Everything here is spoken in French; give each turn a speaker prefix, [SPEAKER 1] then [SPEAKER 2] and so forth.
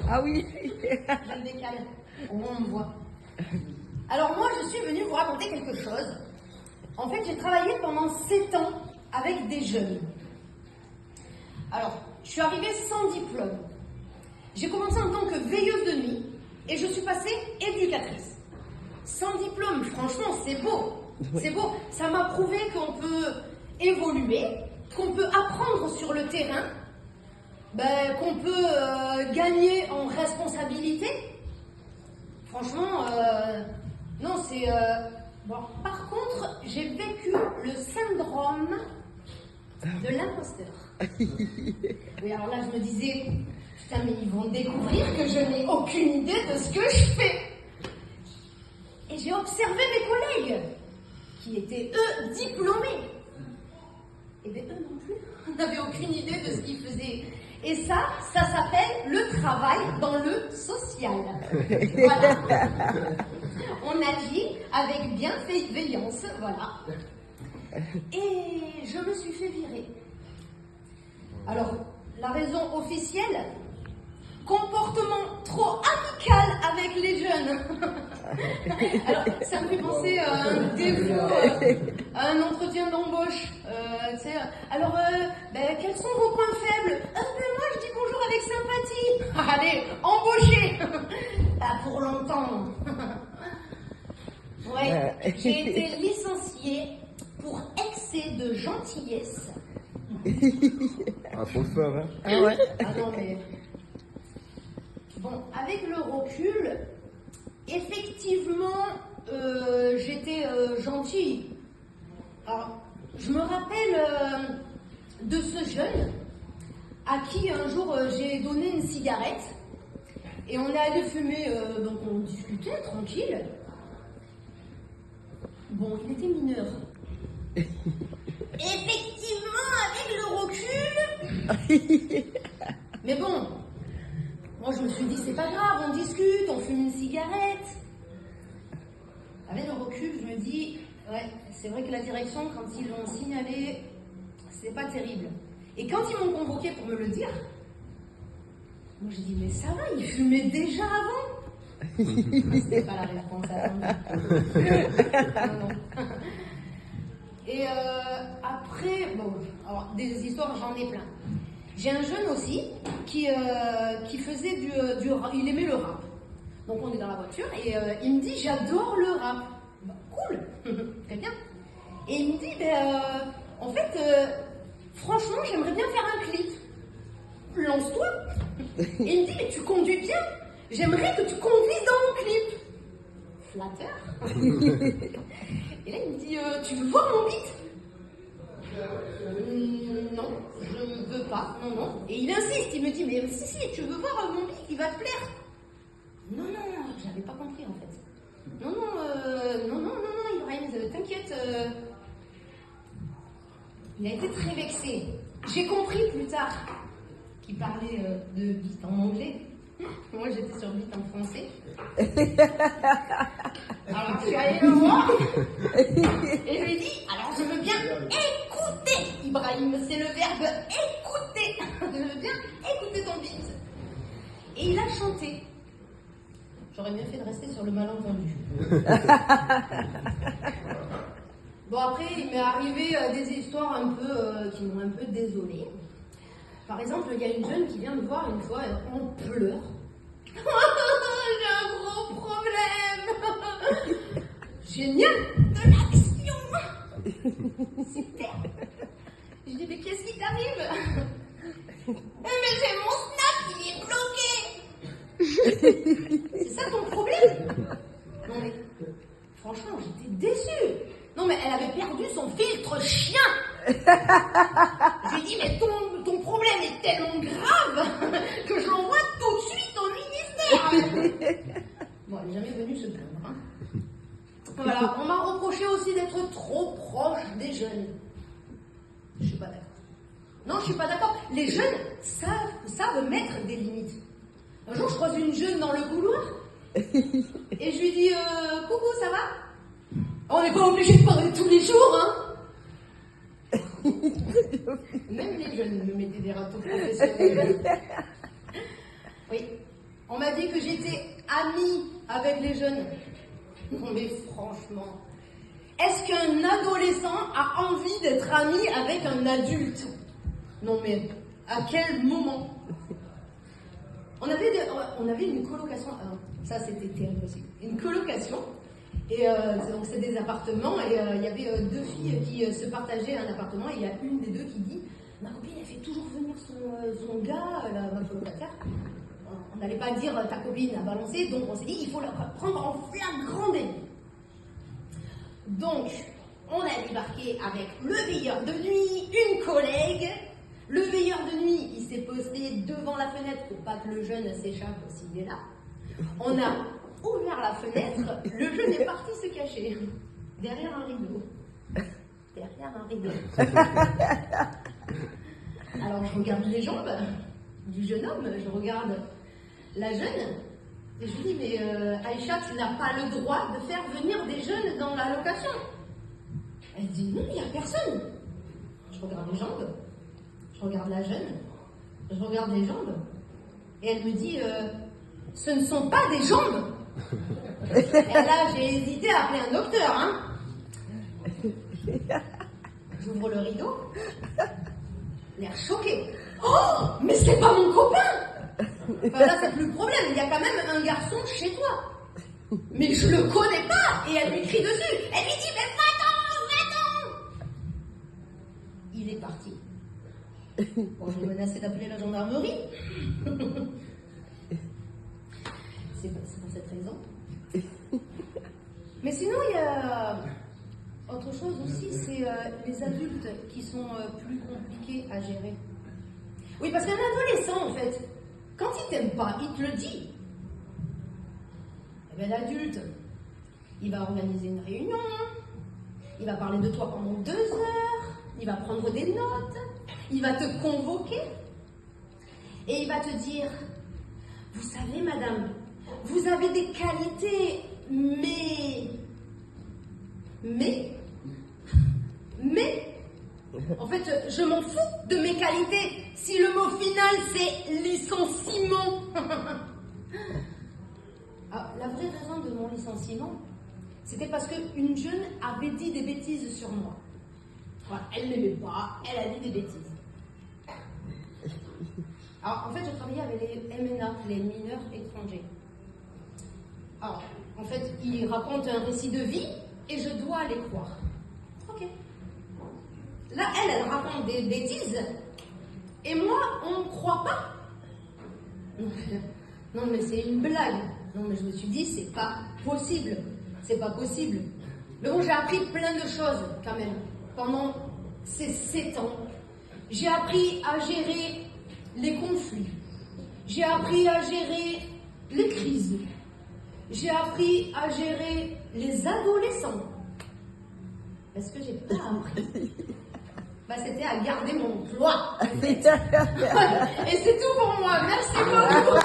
[SPEAKER 1] Ah oui.
[SPEAKER 2] Je le décale. Au moins on me voit. Alors moi, je suis venue vous raconter quelque chose. En fait, j'ai travaillé pendant 7 ans avec des jeunes. Alors, je suis arrivée sans diplôme. J'ai commencé en tant que veilleuse de nuit et je suis passée éducatrice. Sans diplôme, franchement, c'est beau. C'est beau. Ça m'a prouvé qu'on peut évoluer, qu'on peut apprendre sur le terrain, qu'on peut gagner en responsabilité. Franchement, non, c'est... Bon, par contre, j'ai vécu le syndrome de l'imposteur. Oui, alors là, je me disais, putain, mais ils vont découvrir que je n'ai aucune idée de ce que je fais. Et j'ai observé mes collègues, qui étaient, eux, diplômés. Et bien, eux non plus, n'avaient aucune idée de ce qu'ils faisaient. Et ça s'appelle le travail dans le social. Voilà. On agit avec bienveillance, voilà. Et je me suis fait virer. Alors, la raison officielle, comportement trop amical avec les jeunes. Alors, ça me fait penser à un défaut, à un entretien d'embauche. Alors, quels sont vos points faibles? Moi, je dis bonjour avec sympathie. Allez, embauchez. Pas pour longtemps. Ouais, j'ai été licenciée pour excès de gentillesse.
[SPEAKER 3] Ah, trop fort, hein?
[SPEAKER 1] Ah ouais.
[SPEAKER 2] Ah non, mais... Bon, avec le recul, effectivement, j'étais gentille. Alors, je me rappelle de ce jeune à qui un jour j'ai donné une cigarette et on est allé fumer, donc on discutait tranquille. Bon, il était mineur. Effectivement, avec le recul. Mais bon, moi je me suis dit, c'est pas grave, on discute, on fume une cigarette. Avec le recul, je me dis, ouais, c'est vrai que la direction, quand ils l'ont signalé, c'est pas terrible. Et quand ils m'ont convoqué pour me le dire, moi j'ai dit, mais ça va, il fumait déjà avant. C'était pas la réponse attendue. Non. Et après, bon, alors des histoires, j'en ai plein. J'ai un jeune aussi qui faisait il aimait le rap. Donc on est dans la voiture et il me dit, j'adore le rap. Bah, cool, très bien. Et il me dit, en fait, franchement, j'aimerais bien faire un clip. Lance-toi. Et il me dit, mais tu conduis bien. J'aimerais que tu conduises dans mon clip. Flatteur. Et là, il me dit, tu veux voir mon beat? Non, je ne veux pas. Non. Et il insiste, il me dit, mais si, tu veux voir mon beat, il va te plaire. Non, j'avais pas compris en fait. Non, Ibrahim, t'inquiète. Il a été très vexé. J'ai compris plus tard qu'il parlait de beat en anglais. Moi, j'étais sur beat en français. Alors, je suis allée le voir et je lui ai dit, alors je veux bien écouter, Ibrahim, c'est le verbe écouter. Je veux bien écouter ton beat. Et il a chanté. J'aurais bien fait de rester sur le malentendu. Bon, après, il m'est arrivé des histoires un peu qui m'ont un peu désolée. Par exemple, il y a une jeune qui vient me voir une fois en pleurs. J'ai un gros problème. Génial, de l'action. Super. Je dis, mais qu'est-ce qui t'arrive? Mais j'ai mon snap, il est bloqué. C'est ça ton problème? Non mais, franchement, j'étais déçue. Non mais elle avait perdu son filtre chien. J'ai dit, mais ton problème est tellement grave que je l'envoie tout de suite au ministère. Bon, elle n'est jamais venue se plaindre. Hein. Voilà, on m'a reproché aussi d'être trop proche des jeunes. Je suis pas d'accord. Non, je suis pas d'accord. Les jeunes savent mettre des limites. Un jour, je croise une jeune dans le couloir et je lui dis, coucou, ça va? On n'est pas obligé de parler tous les jours, hein. Même les jeunes me mettaient des râteaux professionnels. Oui. On m'a dit que j'étais amie avec les jeunes. Non mais franchement, est-ce qu'un adolescent a envie d'être ami avec un adulte? Non mais, à quel moment? On avait une colocation, ça c'était terrible aussi, une colocation, et donc c'est des appartements, et il y avait deux filles qui se partageaient un appartement, et il y a une des deux qui dit, ma copine elle fait toujours venir son gars, ma colocataire. On n'allait pas dire ta copine a balancé, donc on s'est dit il faut la prendre en flagrant délit. Donc on a débarqué avec le veilleur de nuit, une collègue. Le veilleur de nuit, il s'est posté devant la fenêtre pour pas que le jeune s'échappe s'il est là. On a ouvert la fenêtre, le jeune est parti se cacher derrière un rideau. Derrière un rideau. Alors je regarde les jambes du jeune homme, je regarde la jeune, et je lui dis mais Aïcha, tu n'as pas le droit de faire venir des jeunes dans la location. Elle dit non, il n'y a personne. Je regarde les jambes. Je regarde la jeune, je regarde les jambes, et elle me dit ce ne sont pas des jambes. Et là, j'ai hésité à appeler un docteur. Hein. J'ouvre le rideau, l'air choqué. Oh, mais c'est pas mon copain. Enfin, là, c'est plus le problème, il y a quand même un garçon chez toi. Mais je le connais pas. Et elle lui crie dessus. Elle lui dit mais va-t'en, va-t'en. Il est parti. Bon, j'ai menacé d'appeler la gendarmerie. C'est pour cette raison. Mais sinon, il y a autre chose aussi, c'est les adultes qui sont plus compliqués à gérer. Oui, parce qu'un adolescent, en fait, quand il t'aime pas, il te le dit. Eh bien, l'adulte, il va organiser une réunion, il va parler de toi pendant 2 heures, il va prendre des notes. Il va te convoquer et il va te dire, vous savez madame, vous avez des qualités, mais, en fait, je m'en fous de mes qualités si le mot final c'est licenciement. Ah, la vraie raison de mon licenciement, c'était parce qu'une jeune avait dit des bêtises sur moi. Voilà, elle n'aimait pas, elle a dit des bêtises. Alors, en fait, je travaillais avec les MNA, les mineurs étrangers. Alors, en fait, ils racontent un récit de vie et je dois les croire. Ok. Là, elle raconte des bêtises et moi, on ne croit pas. Non, mais c'est une blague. Non, mais je me suis dit, c'est pas possible. C'est pas possible. Mais bon, j'ai appris plein de choses quand même pendant ces 7 ans. J'ai appris à gérer les conflits. J'ai appris à gérer les crises. J'ai appris à gérer les adolescents. Est-ce que j'ai pas appris? C'était à garder mon emploi. Et c'est tout pour moi. Merci beaucoup.